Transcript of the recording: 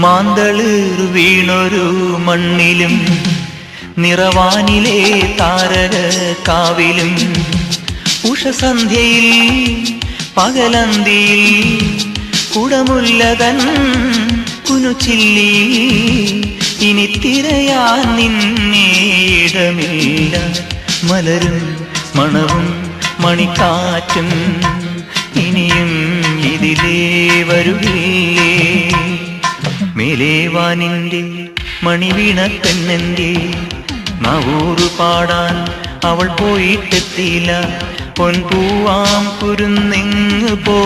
മാന്തളിർ വീണൊരു മണ്ണിലും നിറവാനിലെ താരക കാവിലും ഉഷസന്ധ്യയിൽ പകലന്തിയിൽ കുടമുല്ലതൻ കുനുച്ചില്ലി ഇനി തിരയാൻ നിന്നെ ഇടമില്ല മലരും മണവും മണിക്കാറ്റും ഇനിയും ഇതിലേ വരുകില്ലേ മേലേവാനിന്റെ മണിവീണ പെണ്ണെന്റെ നാവൂറ് പാടാൻ അവൾ പോയിട്ടെത്തിയില്ല പൊൻപൂവാം കുരുന്നെങ്ങ് പോ